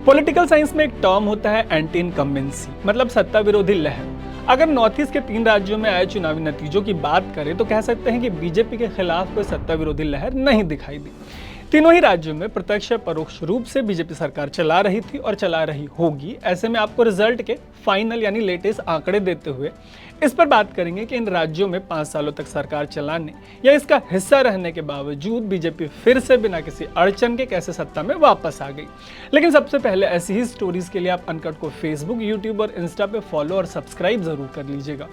Political science में एक term होता है एंटी इनकम्बेंसी, मतलब सत्ता विरोधी लहर। अगर नॉर्थ ईस्ट के 3 राज्यों में आए चुनावी नतीजों की बात करें तो कह सकते हैं कि बीजेपी के खिलाफ कोई सत्ता विरोधी लहर नहीं दिखाई दी। तीनों ही राज्यों में प्रत्यक्ष या परोक्ष रूप से बीजेपी सरकार चला रही थी और चला रही होगी। ऐसे में आपको रिजल्ट के फाइनल यानी लेटेस्ट आंकड़े देते हुए इस पर बात करेंगे कि इन राज्यों में 5 सालों तक सरकार चलाने या इसका हिस्सा रहने के बावजूद बीजेपी फिर से बिना किसी अड़चन के कैसे सत्ता में वापस आ गई। लेकिन सबसे पहले ऐसी ही स्टोरीज के लिए आप अनकट को फेसबुक, यूट्यूब और इंस्टा पे फॉलो और सब्सक्राइब जरूर कर लीजिएगा।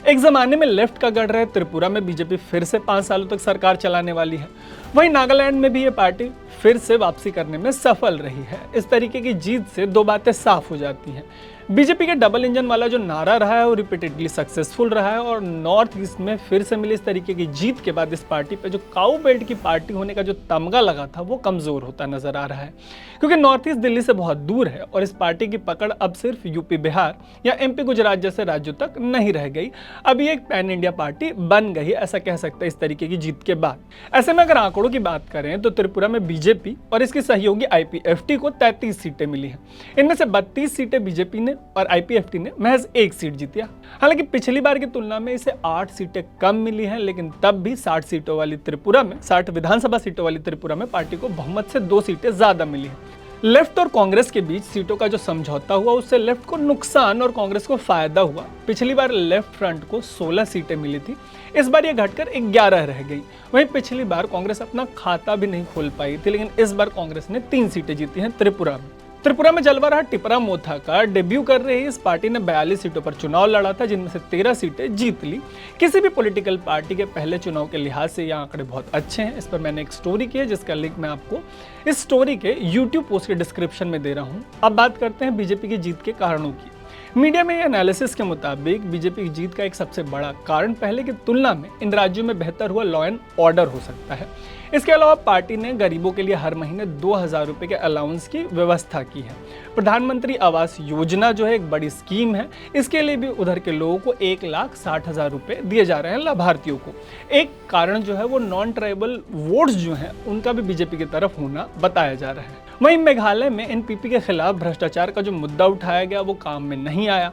एक जमाने में लेफ्ट का गढ़ रहे त्रिपुरा में बीजेपी फिर से 5 सालों तक सरकार चलाने वाली है। वहीं नागालैंड में भी ये पार्टी फिर से वापसी करने में सफल रही है। इस तरीके की जीत से 2 बातें साफ हो जाती हैं। बीजेपी के डबल इंजन वाला जो नारा रहा है वो रिपीटेडली सक्सेसफुल रहा है और नॉर्थ ईस्ट में फिर से मिली इस तरीके की जीत के बाद इस पार्टी पे जो काऊ बेल्ट की पार्टी होने का जो तमगा लगा था वो कमजोर होता नजर आ रहा है, क्योंकि नॉर्थ ईस्ट दिल्ली से बहुत दूर है और इस पार्टी की पकड़ अब सिर्फ यूपी, बिहार या एमपी, गुजरात जैसे राज्यों तक नहीं रह गई। अब ये एक पैन इंडिया पार्टी बन गई, ऐसा कह सकते हैं इस तरीके की जीत के बाद। ऐसे में अगर आंकड़ों की बात करें तो त्रिपुरा में बीजेपी और इसकी सहयोगी आईपीएफटी को 33 सीटें मिली हैं। इनमें से 32 सीटें बीजेपी ने और आईपीएफटी ने महज 1 सीट जीती। हालांकि पिछली बार की तुलना में इसे 8 सीटें कम मिली हैं, लेकिन तब भी 60 सीटों वाली त्रिपुरा में 60 विधानसभा सीटों वाली त्रिपुरा में पार्टी को बहुमत से 2 सीटें ज्यादा मिली हैं। लेफ्ट और कांग्रेस के बीच सीटों का जो समझौता हुआ उससे लेफ्ट को नुकसान और कांग्रेस को फायदा हुआ। पिछली बार लेफ्ट फ्रंट को 16 सीटें मिली थी, इस बार ये घटकर 11 रह गई। वहीं पिछली बार कांग्रेस अपना खाता भी नहीं खोल पाई थी, लेकिन इस बार कांग्रेस ने 3 सीटें जीती हैं त्रिपुरा में। त्रिपुरा में जलवा रहा टिपरा मोथा का डेब्यू कर रही इस पार्टी ने 42 सीटों पर चुनाव लड़ा था, जिनमें से 13 सीटें जीत ली। किसी भी पॉलिटिकल पार्टी के पहले चुनाव के लिहाज से ये आंकड़े बहुत अच्छे हैं। इस पर मैंने एक स्टोरी की है जिसका लिंक मैं आपको इस स्टोरी के यूट्यूब पोस्ट के डिस्क्रिप्शन में दे रहा हूँ। अब बात करते हैं बीजेपी की जीत के कारणों की। मीडिया में एनालिसिस के मुताबिक बीजेपी की जीत का एक सबसे बड़ा कारण पहले की तुलना में इन राज्यों में बेहतर हुआ लॉ एंड ऑर्डर हो सकता है। इसके अलावा पार्टी ने गरीबों के लिए हर महीने 2000 रुपए के अलाउंस की व्यवस्था की है। प्रधानमंत्री आवास योजना जो है एक बड़ी स्कीम है, इसके लिए भी उधर के लोगों को 1,60,000 रुपए दिए जा रहे हैं लाभार्थियों को। एक कारण जो है वो नॉन ट्राइबल वोट्स जो हैं उनका भी बीजेपी की तरफ होना बताया जा रहा है। वहीं मेघालय में एनपीपी के खिलाफ भ्रष्टाचार का जो मुद्दा उठाया गया वो काम में नहीं आया।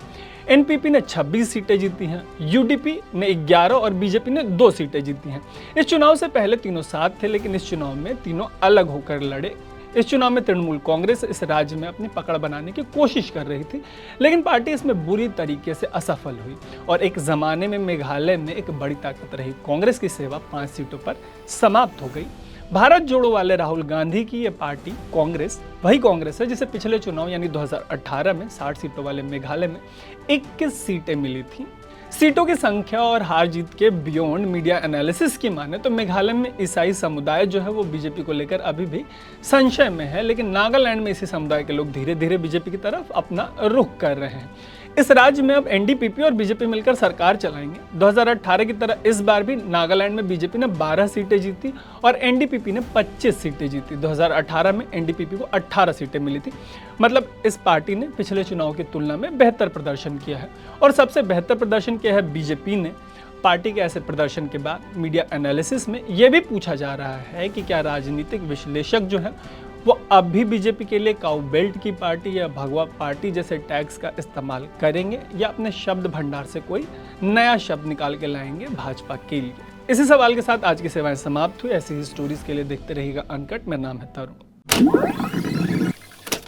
एनपीपी ने 26 सीटें जीती हैं, यूडीपी ने 11 और बीजेपी ने 2 सीटें जीती हैं। इस चुनाव से पहले तीनों साथ थे, लेकिन इस चुनाव में तीनों अलग होकर लड़े। इस चुनाव में तृणमूल कांग्रेस इस राज्य में अपनी पकड़ बनाने की कोशिश कर रही थी, लेकिन पार्टी इसमें बुरी तरीके से असफल हुई और एक जमाने में मेघालय में एक बड़ी ताकत रही कांग्रेस की सेवा 5 सीटों पर समाप्त हो गई। भारत जोड़ो वाले राहुल गांधी की ये पार्टी कांग्रेस वही कांग्रेस है जिसे पिछले चुनाव यानी 2018 में 60 सीटों वाले मेघालय में 21 सीटें मिली थी। सीटों की संख्या और हार जीत के बियॉन्ड मीडिया एनालिसिस की माने तो मेघालय में ईसाई समुदाय जो है वो बीजेपी को लेकर अभी भी संशय में है, लेकिन नागालैंड में इसी समुदाय के लोग धीरे धीरे बीजेपी की तरफ अपना रुख कर रहे हैं। इस राज्य में अब एनडीपीपी और बीजेपी मिलकर सरकार चलाएंगे। 2018 की तरह इस बार भी नागालैंड में बीजेपी ने 12 सीटें जीती और एनडीपीपी ने 25 सीटें जीती। 2018 में एनडीपीपी को 18 सीटें मिली थी, मतलब इस पार्टी ने पिछले चुनाव की तुलना में बेहतर प्रदर्शन किया है। और सबसे बेहतर प्रदर्शन किया है बीजेपी ने। पार्टी के ऐसे प्रदर्शन के बाद मीडिया एनालिसिस में यह भी पूछा जा रहा है कि क्या राजनीतिक विश्लेषक जो है वो अब भी बीजेपी के लिए काऊ बेल्ट की पार्टी या भगवा पार्टी जैसे टैग्स का इस्तेमाल करेंगे या अपने शब्द भंडार से कोई नया शब्द निकाल के लाएंगे भाजपा के लिए। इसी सवाल के साथ आज की सेवाएं समाप्त हुई। ऐसी ही स्टोरीज के लिए देखते रहिएगा अनकट। मेरा नाम है तरुण।